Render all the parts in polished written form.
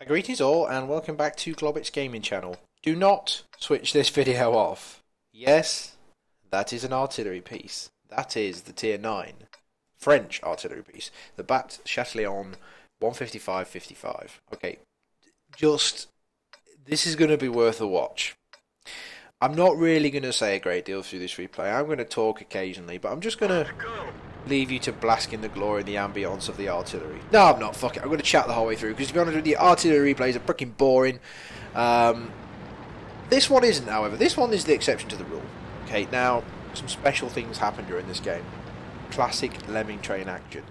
Greetings all and welcome back to Globbits gaming channel. Do not switch this video off. Yes, that is an artillery piece. That is the tier 9 French artillery piece. The Bat Chatillon 155-55. Okay, this is going to be worth a watch. I'm not really going to say a great deal through this replay. I'm going to talk occasionally, but I'm just going to leave you to bask in the glory and the ambience of the artillery. No, I'm not. Fuck it. I'm going to chat the whole way through, because to be honest with you, artillery replays are freaking boring. This one isn't, however. This one is the exception to the rule. Okay, now, some special things happen during this game. Classic lemming train action.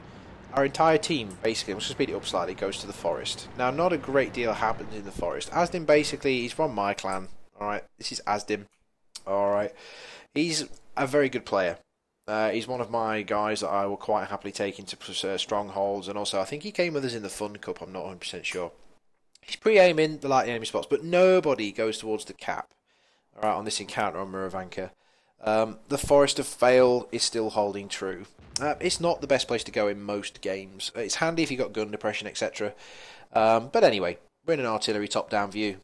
Our entire team, basically, let's just speed it up slightly, goes to the forest. Now, not a great deal happens in the forest. Asdim, basically, he's from my clan. Alright, this is Asdim. Alright, he's a very good player. He's one of my guys that I will quite happily take into strongholds, and also I think he came with us in the Fun Cup, I'm not 100% sure. He's pre-aiming the light enemy spots, but nobody goes towards the cap. Alright, on this encounter on Muravanka. The Forest of Fail is still holding true. It's not the best place to go in most games. It's handy if you've got gun depression, etc. But anyway, we're in an artillery top-down view.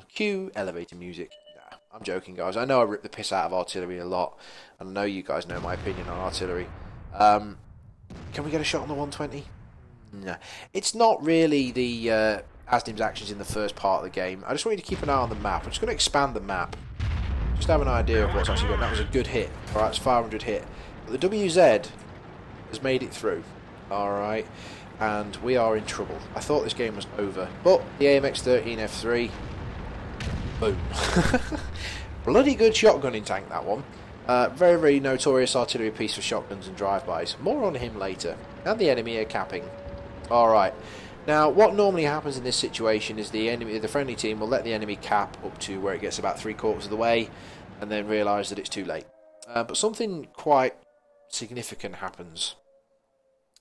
Cue elevator music. Nah, I'm joking, guys. I know I rip the piss out of artillery a lot, and I know you guys know my opinion on artillery. Can we get a shot on the 120? Nah. It's not really the Asdim's actions in the first part of the game. I just want you to keep an eye on the map. I'm just going to expand the map. Just have an idea of what's actually going on. That was a good hit. Alright, it's 500 hit. But the WZ has made it through. Alright, and we are in trouble. I thought this game was over, but the AMX-13 F3, boom. Bloody good shotgunning tank, that one. Very, very notorious artillery piece for shotguns and drive-bys. More on him later. And the enemy are capping. Alright, now what normally happens in this situation is the friendly team will let the enemy cap up to where it gets about 3/4 of the way, and then realise that it's too late. But something quite significant happens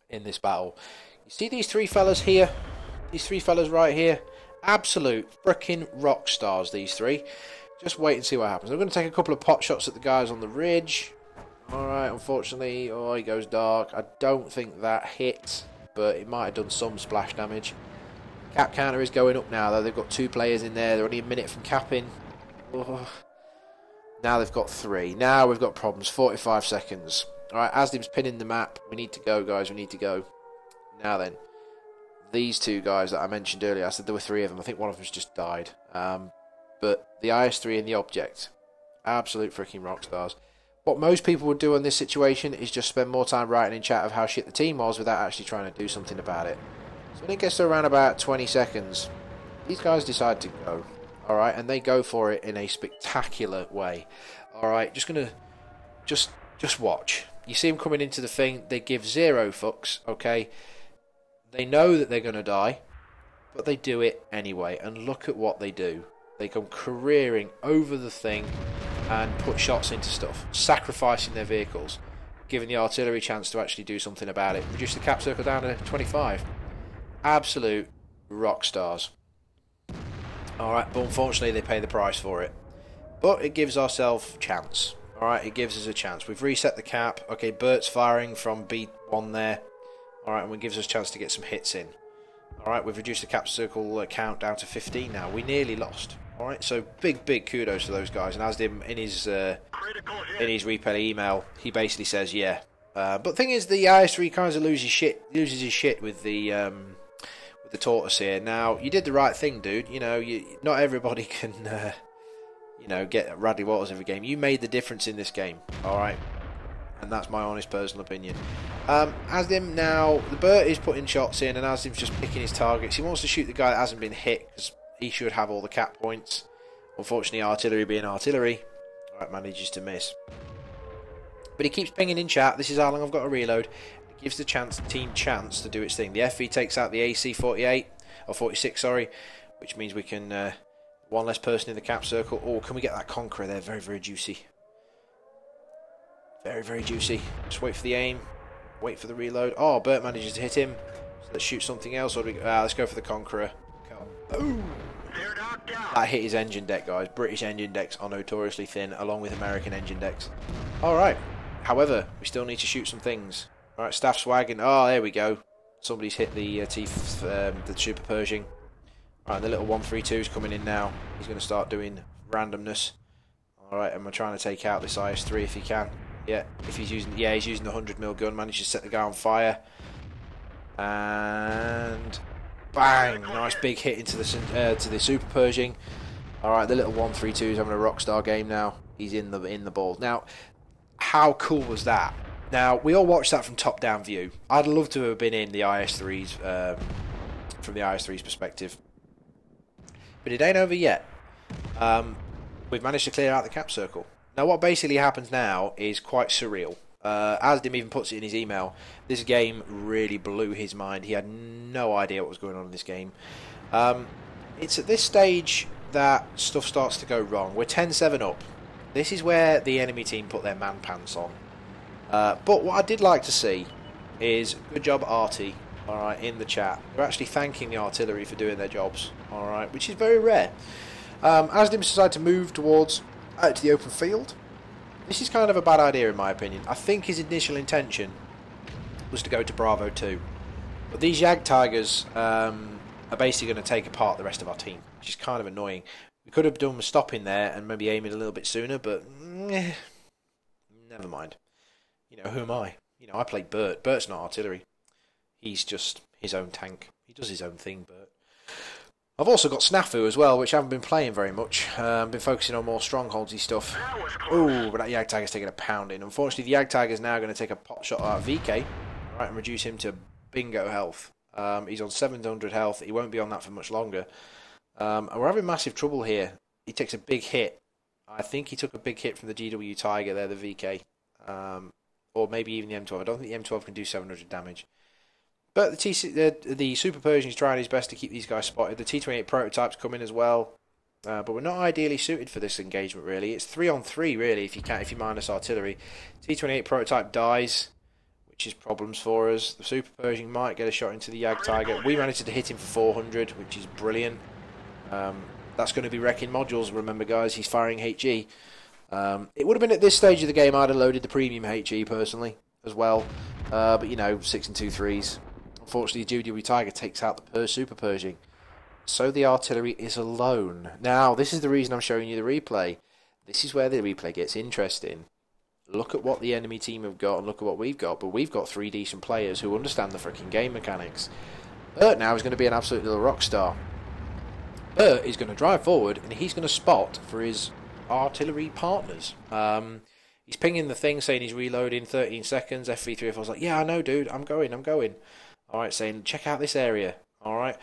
in this battle. You see these three fellas here? These three fellas right here? Absolute frickin' rock stars, these three. Just wait and see what happens. I'm going to take a couple of pot shots at the guys on the ridge. Alright, unfortunately, oh, he goes dark. I don't think that hit, but it might have done some splash damage. Cap counter is going up now, though. They've got 2 players in there. They're only a minute from capping. Oh. Now they've got 3. Now we've got problems. 45 seconds. Alright, Asdim's pinning the map. We need to go, guys. We need to go. Now then, these 2 guys that I mentioned earlier, I said there were 3 of them. I think one of them's just died. But the IS-3 and the Object, absolute freaking rock stars. What most people would do in this situation is just spend more time writing in chat of how shit the team was without actually trying to do something about it. So when it gets to around about 20 seconds, these guys decide to go. Alright, and they go for it in a spectacular way. Alright, just gonna... Just watch. You see them coming into the thing, they give 0 fucks, okay? They know that they're going to die, but they do it anyway. And look at what they do. They come careering over the thing and put shots into stuff, sacrificing their vehicles, giving the artillery a chance to actually do something about it. Reduce the cap circle down to 25. Absolute rock stars. Alright, but unfortunately they pay the price for it. But it gives ourselves chance. Alright, it gives us a chance. We've reset the cap. Okay, Bert's firing from B1 there. Alright, and it gives us a chance to get some hits in. Alright, we've reduced the cap circle count down to 15 now. We nearly lost. Alright, so big kudos to those guys. And Asdim, in his replay email, he basically says, yeah. But the thing is, the IS-3 kind of loses his shit with the tortoise here. Now, you did the right thing, dude. You know, not everybody can... you know, get Radley Waters every game. You made the difference in this game, alright? And that's my honest personal opinion. Asdim now, the Bert is putting shots in, and Asdim's just picking his targets. He wants to shoot the guy that hasn't been hit, because he should have all the cap points. Unfortunately, artillery being artillery, alright, manages to miss. But he keeps pinging in chat, this is how long I've got to reload. It gives the team chance to do its thing. The FV takes out the AC-48, or 46, sorry, which means we can... 1 less person in the cap circle. Oh, can we get that Conqueror there? Very, very juicy. Very, very juicy. Just wait for the aim. Wait for the reload. Oh, Bert manages to hit him. So let's shoot something else. Or do we, let's go for the Conqueror. Boom! That hit his engine deck, guys. British engine decks are notoriously thin, along with American engine decks. Alright. However, we still need to shoot some things. Alright, staff swagging. Oh, there we go. Somebody's hit the the Super Pershing. Alright, the little 132's coming in now. He's going to start doing randomness. Alright, and we're trying to take out this IS-3 if he can. Yeah, if he's using, yeah, he's using the 100mm gun. Managed to set the guy on fire. And bang! Nice big hit into the to the Super Pershing. Alright, the little 132's having a rockstar game now. He's in the ball. Now, how cool was that? Now, we all watched that from top-down view. I'd love to have been in the IS-3's, from the IS-3's perspective. But it ain't over yet. We've managed to clear out the cap circle. Now, what basically happens now is quite surreal. Asdim even puts it in his email. This game really blew his mind. He had no idea what was going on in this game. It's at this stage that stuff starts to go wrong. We're 10-7 up. This is where the enemy team put their man pants on. But what I did like to see is, good job Arty, alright, in the chat. They're actually thanking the artillery for doing their jobs, alright, which is very rare. Asdim decided to move towards out to the open field. This is kind of a bad idea in my opinion. I think his initial intention was to go to Bravo 2. But these Yag Tigers are basically going to take apart the rest of our team, which is kind of annoying. We could have done with stopping there and maybe aiming a little bit sooner, but never mind. You know, who am I? You know, I play Bert. Bert's not artillery. He's just his own tank. He does his own thing, Bert. I've also got Snafu as well, which I haven't been playing very much. I've been focusing on more strongholdsy stuff. Ooh, but that Yag Tiger's taking a pounding. Unfortunately, the Yag Tiger's now going to take a pot shot at VK, right, and reduce him to bingo health. He's on 700 health. He won't be on that for much longer. And we're having massive trouble here. He takes a big hit. I think he took a big hit from the GW Tiger there, the VK. Or maybe even the M12. I don't think the M12 can do 700 damage. But the Super Pershing is trying his best to keep these guys spotted. The T-28 prototype's coming as well. But we're not ideally suited for this engagement, really. It's 3-on-3, really, if you minus artillery. T-28 prototype dies, which is problems for us. The Super Pershing might get a shot into the Yag Tiger. We managed to hit him for 400, which is brilliant. That's going to be wrecking modules, remember, guys. He's firing HE. It would have been at this stage of the game I'd have loaded the premium HE, personally, as well. But, you know, 6 and 2 3s. Unfortunately, GW Tiger takes out the Super Pershing. So the artillery is alone. Now, this is the reason I'm showing you the replay. This is where the replay gets interesting. Look at what the enemy team have got and look at what we've got. But we've got 3 decent players who understand the freaking game mechanics. Bert now is going to be an absolute little rock star. Bert is going to drive forward and he's going to spot for his artillery partners. He's pinging the thing saying he's reloading 13 seconds. FV3F4's like, yeah, I know, dude. I'm going. Alright, saying, check out this area. Alright.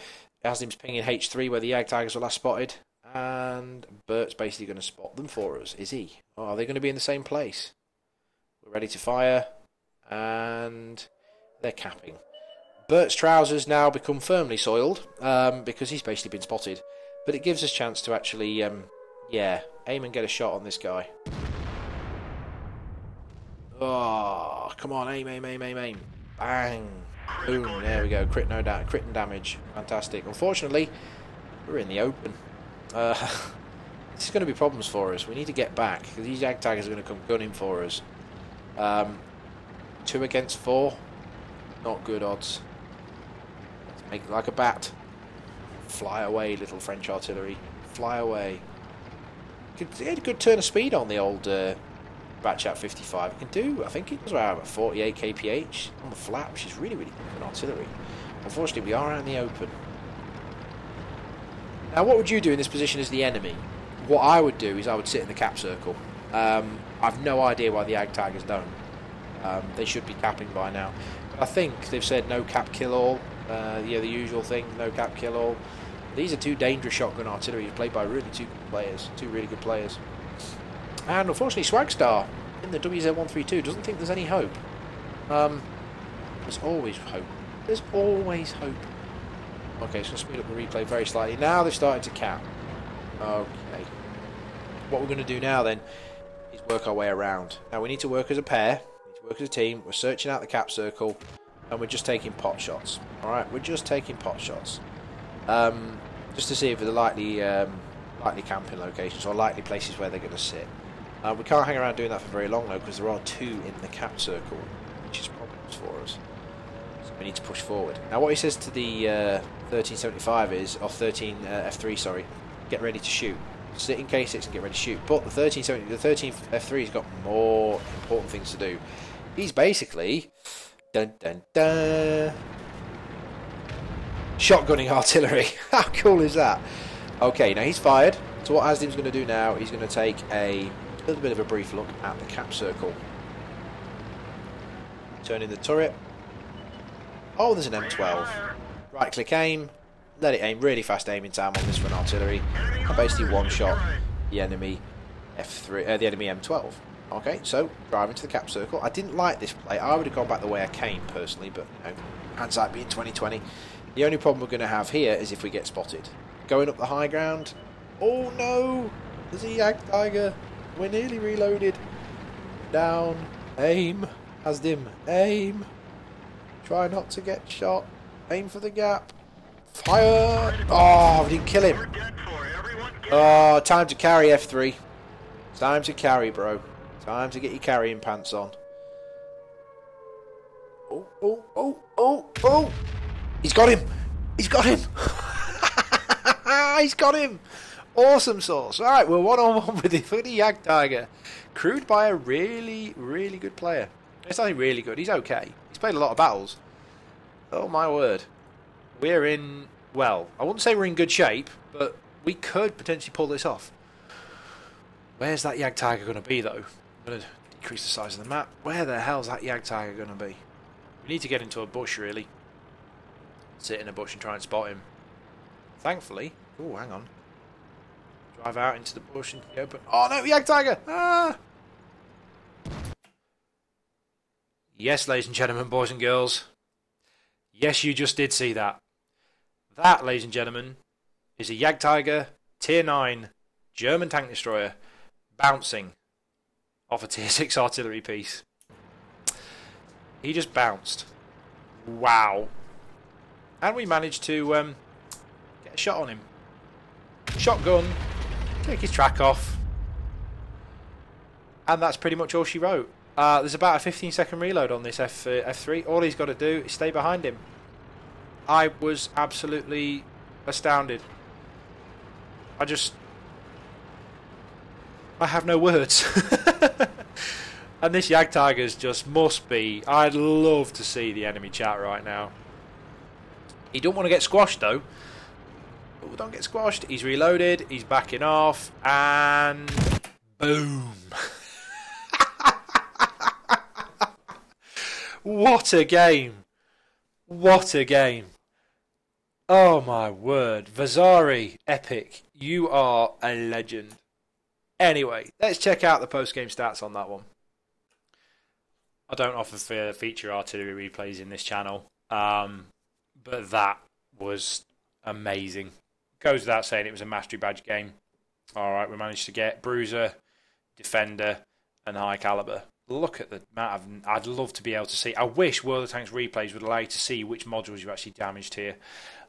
Asdim's pinging H3 where the Yag Tigers were last spotted. And Bert's basically going to spot them for us. Is he? Oh, are they going to be in the same place? We're ready to fire. And they're capping. Bert's trousers now become firmly soiled. Because he's basically been spotted. But it gives us a chance to actually, yeah, aim and get a shot on this guy. Oh, come on, aim. Bang. Boom, there we go. Crit and damage. Fantastic. Unfortunately, we're in the open. This is going to be problems for us. We need to get back, because these Yag Tigers are going to come gunning for us. 2 against 4. Not good odds. Let's make it like a bat. Fly away, little French artillery. Fly away. He had a good turn of speed on the old Batchat 55. It can do, I think it was around 48 kph on the flat, which is really, really good for artillery. Unfortunately, we are out in the open. Now, what would you do in this position as the enemy? What I would do is I would sit in the cap circle. I've no idea why the Yag Tigers don't. They should be capping by now. But I think they've said no cap kill all. Yeah, the usual thing, no cap kill all. These are 2 dangerous shotgun artillery played by really 2 good players. 2 really good players. And unfortunately, Swagstar in the WZ132 doesn't think there's any hope. There's always hope. There's always hope. Okay, so speed up the replay very slightly. Now they've started to cap. Okay. What we're going to do now then is work our way around. Now we need to work as a pair. We need to work as a team. We're searching out the cap circle. And we're just taking pot shots. Alright, we're just taking pot shots. Just to see if they're likely camping locations or likely places where they're going to sit. We can't hang around doing that for very long though, because there are 2 in the cap circle, which is problems for us. So we need to push forward. Now what he says to the 1375 is, or 13 F3, sorry, get ready to shoot. Sit in K6 and get ready to shoot. But the 13 F3's got more important things to do. He's basically shotgunning artillery. How cool is that? Okay, now he's fired. So what Asdim's going to do now, he's going to take a little bit of a brief look at the cap circle. Turn in the turret. Oh, there's an M12. Right click aim. Let it aim. Really fast aiming time on this for an artillery. I basically one-shot the enemy F3, the enemy M12. Okay, so driving to the cap circle. I didn't like this play. I would have gone back the way I came personally, but you know, hindsight being 2020. The only problem we're going to have here is if we get spotted. Going up the high ground. Oh no! There's a Yak Tiger. We're nearly reloaded. Down. Aim. Asdim. Aim. Try not to get shot. Aim for the gap. Fire! Oh, we didn't kill him. Oh, time to carry F3. Time to carry, bro. Time to get your carrying pants on. Oh, oh, oh, oh, oh! He's got him! He's got him! He's got him! Awesome sauce. Alright, we're 1-on-1 with the Yak Tiger. Crewed by a really, really good player. It's not really good. He's okay. He's played a lot of battles. Oh, my word. We're in, well, I wouldn't say we're in good shape, but we could potentially pull this off. Where's that Yak Tiger going to be, though? I'm going to decrease the size of the map. Where the hell's that Yak Tiger going to be? We need to get into a bush, really. Sit in a bush and try and spot him. Thankfully... Oh, hang on. Drive out into the bush and the open... Oh, no, Yak Tiger! Ah! Yes, ladies and gentlemen, boys and girls. Yes, you just did see that. That, ladies and gentlemen, is a Yak Tiger Tier 9 German tank destroyer bouncing off a Tier 6 artillery piece. He just bounced. Wow. And we managed to get a shot on him. Shotgun. Take his track off. And that's pretty much all she wrote. There's about a 15-second reload on this F3. All he's got to do is stay behind him. I was absolutely astounded. I have no words. And this Yak Tigers just must be... I'd love to see the enemy chat right now. He don't want to get squashed though. Oh, don't get squashed. He's reloaded. He's backing off. And... boom. What a game. What a game. Oh my word. Vasari, epic. You are a legend. Anyway, let's check out the post-game stats on that one. I don't offer feature artillery replays in this channel. But that was amazing. Goes without saying it was a mastery badge game. Alright, we managed to get Bruiser, Defender, and High Caliber. Look at the amount of... I'd love to be able to see... I wish World of Tanks replays would allow you to see which modules you actually damaged here.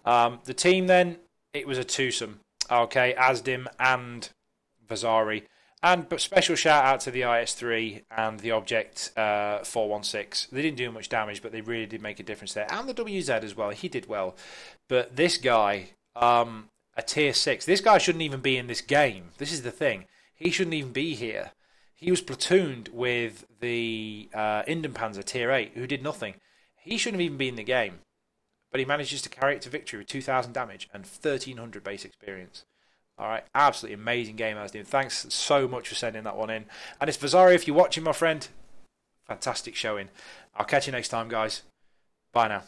The team then, it was a twosome. Okay, Asdim and Vasari. But special shout out to the IS-3 and the Object 416. They didn't do much damage, but they really did make a difference there. And the WZ as well. He did well. But this guy, a tier 6. This guy shouldn't even be in this game. This is the thing. He shouldn't even be here. He was platooned with the Indenpanzer tier 8, who did nothing. He shouldn't even be in the game. But he manages to carry it to victory with 2,000 damage and 1,300 base experience. Alright, absolutely amazing game, Asdim. Thanks so much for sending that one in. And it's Vasari, if you're watching, my friend. Fantastic showing. I'll catch you next time, guys. Bye now.